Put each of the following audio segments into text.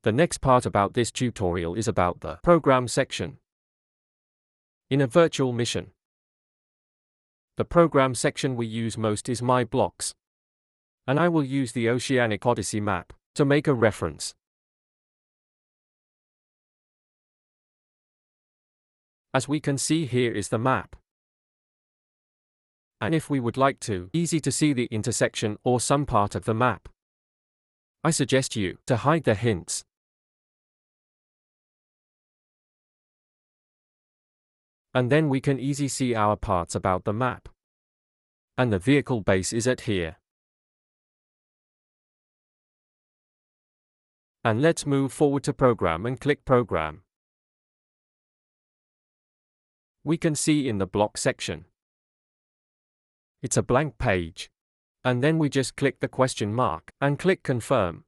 The next part about this tutorial is about the program section. In a virtual mission, the program section we use most is My Blocks, and I will use the Oceanic Odyssey map to make a reference. As we can see, here is the map. And if we would like to easy to see the intersection or some part of the map, I suggest you to hide the hints. And then we can easily see our parts about the map. And the vehicle base is at here. And let's move forward to Program and click Program. We can see in the block section, it's a blank page. And then we just click the question mark and click Confirm.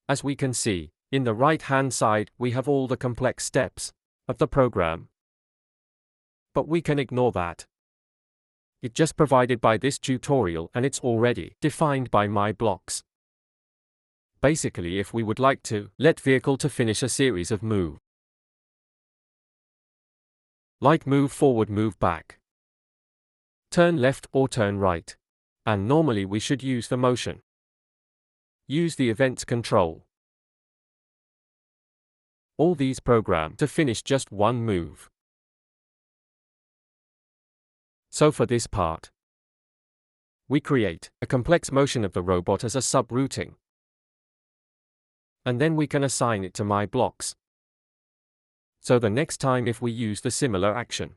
As we can see, in the right-hand side, we have all the complex steps of the program. But we can ignore that. It's just provided by this tutorial and it's already defined by My Blocks. Basically, if we would like to let vehicle to finish a series of move, like move forward, move back, turn left or turn right, and normally we should use the motion. Use the events control. All these program to finish just one move. So for this part, we create a complex motion of the robot as a subrouting. And then we can assign it to My Blocks. So the next time if we use the similar action,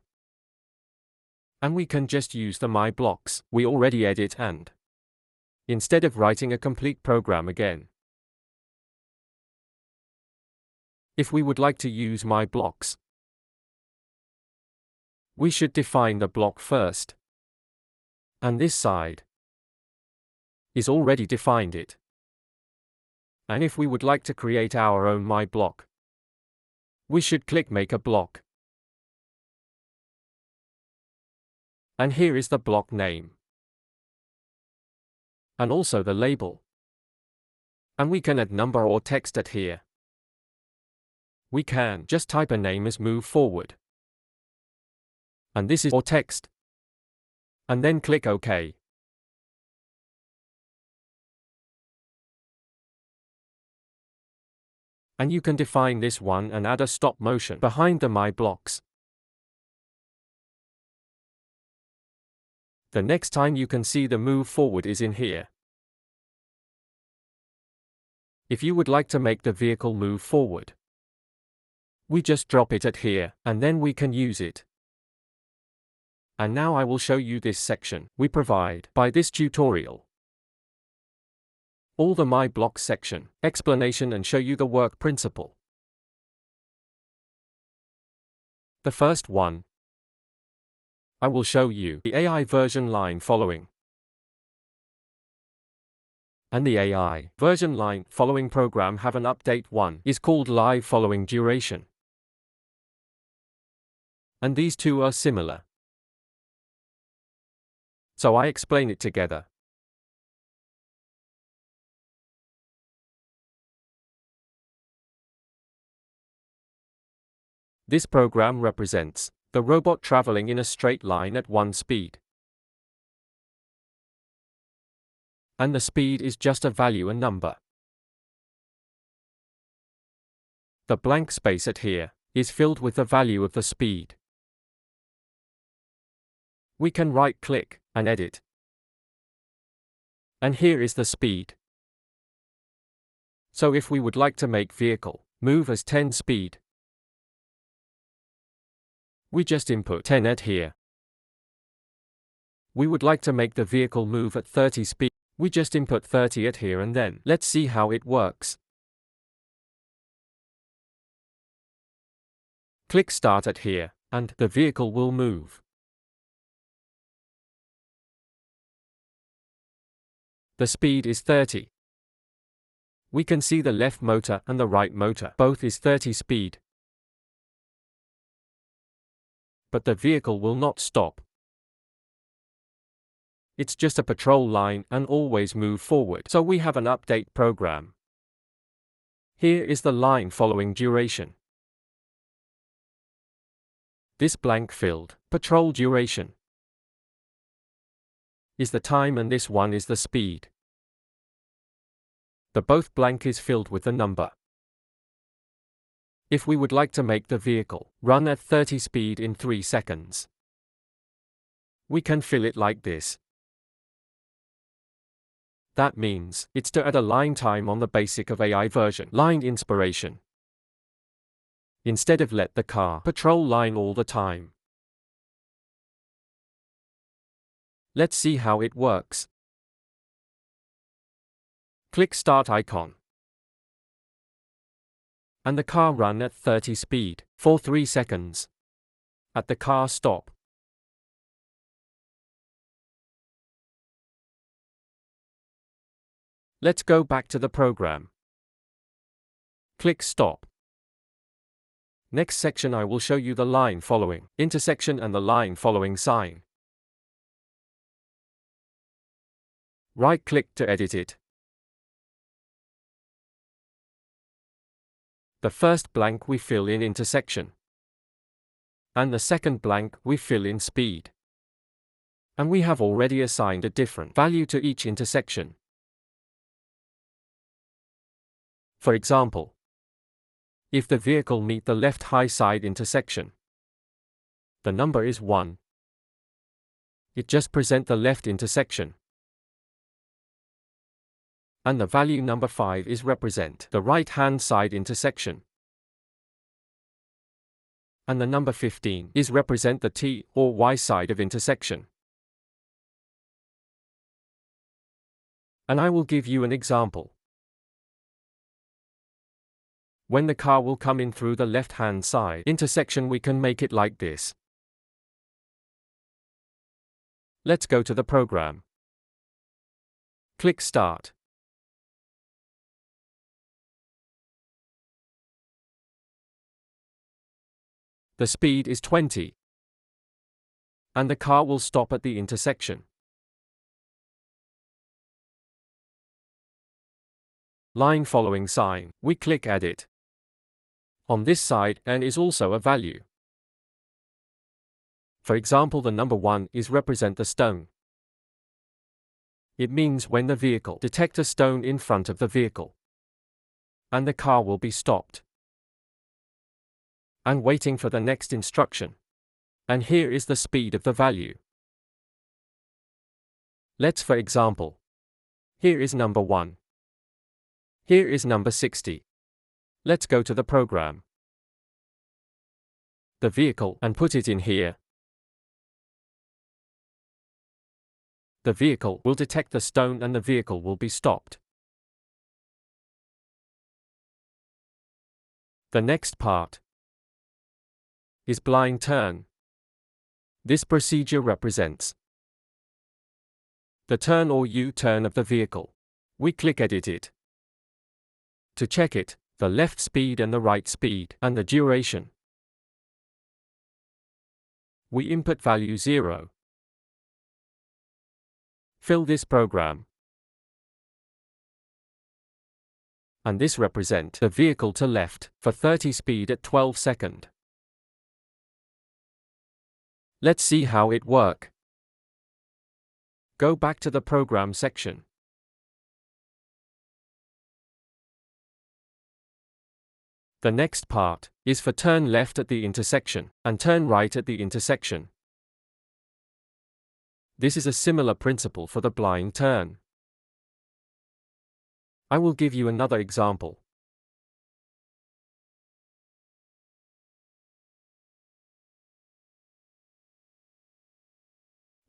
and we can just use the My Blocks we already edit, and instead of writing a complete program again, if we would like to use My Blocks, we should define the block first. And this side is already defined it. And if we would like to create our own My Block, we should click Make a Block. And here is the block name. And also the label. And we can add number or text at here. We can just type a name as Move Forward. And this is or text. And then click OK. And you can define this one and add a stop motion behind the My Blocks. The next time you can see the move forward is in here. If you would like to make the vehicle move forward, we just drop it at here, and then we can use it. And now I will show you this section we provide by this tutorial. All the My Blocks section, explanation, and show you the work principle. The first one, I will show you the AI version line following. And the AI version line following program have an update one is called live following duration. And these two are similar. So I explain it together. This program represents the robot traveling in a straight line at one speed. And the speed is just a value, a number. The blank space at here is filled with the value of the speed. We can right-click and edit. And here is the speed. So if we would like to make vehicle move as 10 speed, we just input 10 at here. We would like to make the vehicle move at 30 speed. We just input 30 at here, and then let's see how it works. Click Start at here, and the vehicle will move. The speed is 30. We can see the left motor and the right motor both is 30 speed. But the vehicle will not stop. It's just a patrol line and always move forward. So we have an update program. Here is the line following duration. This blank filled, patrol duration, is the time and this one is the speed. The both blank is filled with the number. If we would like to make the vehicle run at 30 speed in 3 seconds, we can fill it like this. That means it's to add a line time on the basic of AI version line inspiration. Instead of let the car patrol line all the time. Let's see how it works. Click Start icon. And the car run at 30 speed for 3 seconds. At the car stop. Let's go back to the program. Click Stop. Next section I will show you the line following intersection and the line following sign. Right-click to edit it. The first blank we fill in intersection. And the second blank we fill in speed. And we have already assigned a different value to each intersection. For example, if the vehicle meet the left high side intersection, the number is 1. It just present the left intersection. And the value number 5 is represent the right hand side intersection. And the number 15 is represent the T or Y side of intersection. And I will give you an example. When the car will come in through the left-hand side intersection, we can make it like this. Let's go to the program. Click Start. The speed is 20. And the car will stop at the intersection. Line following sign, we click Edit. On this side, N is also a value. For example, the number 1 is represent the stone. It means when the vehicle detect a stone in front of the vehicle, and the car will be stopped and waiting for the next instruction. And here is the speed of the value. Let's for example, here is number 1. Here is number 60. Let's go to the program. The vehicle and put it in here. The vehicle will detect the stone and the vehicle will be stopped. The next part is blind turn. This procedure represents the turn or U-turn of the vehicle. We click Edit it. To check it, the left speed and the right speed, and the duration. We input value 0. Fill this program. And this represent the vehicle to left, for 30 speed at 12 second. Let's see how it work. Go back to the program section. The next part is for turn left at the intersection and turn right at the intersection. This is a similar principle for the blind turn. I will give you another example.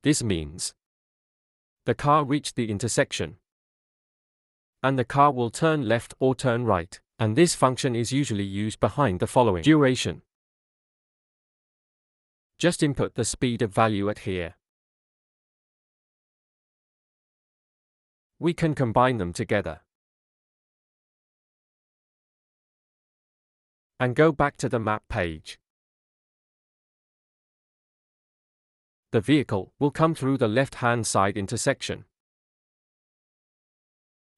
This means the car reached the intersection and the car will turn left or turn right. And this function is usually used behind the following duration. Just input the speed of value at here. We can combine them together. And go back to the map page. The vehicle will come through the left-hand side intersection.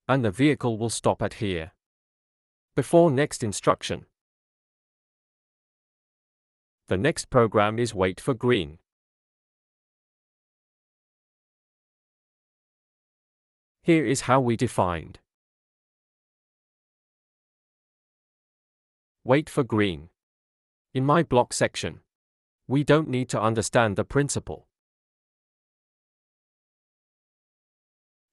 And the vehicle will stop at here. Before next instruction. The next program is wait for green. Here is how we defined. Wait for green. In my block section. We don't need to understand the principle.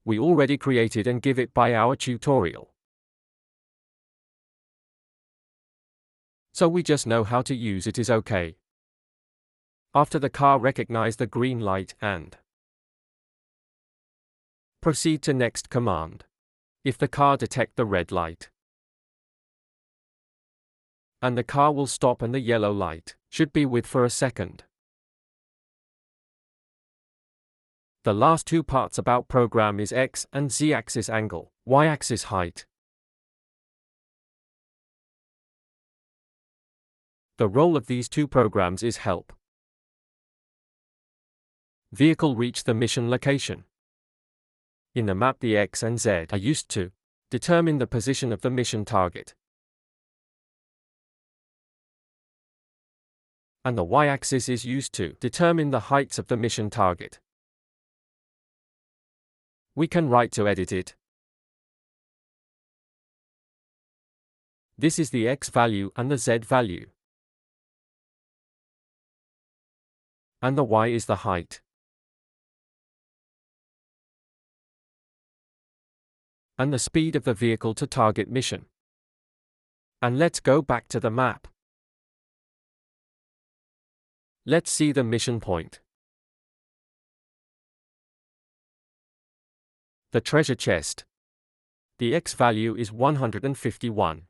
We already created and give it by our tutorial. So we just know how to use it is okay. After the car recognize the green light and proceed to next command. If the car detect the red light, and the car will stop and the yellow light should be with for a second. The last two parts about program is X and Z axis angle, Y axis height. The role of these two programs is help. Vehicle reach the mission location. In the map, the X and Z are used to determine the position of the mission target. And the Y-axis is used to determine the heights of the mission target. We can write to edit it. This is the X value and the Z value. And the Y is the height. And the speed of the vehicle to target mission. And let's go back to the map. Let's see the mission point. The treasure chest. The X value is 151.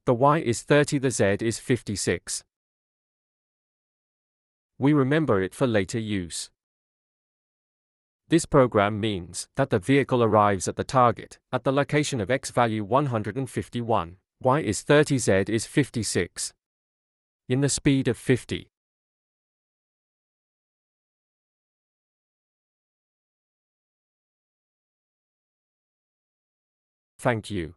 The Y is 30, the Z is 56. We remember it for later use. This program means that the vehicle arrives at the target at the location of X value 151, Y is 30, Z is 56. In the speed of 50. Thank you.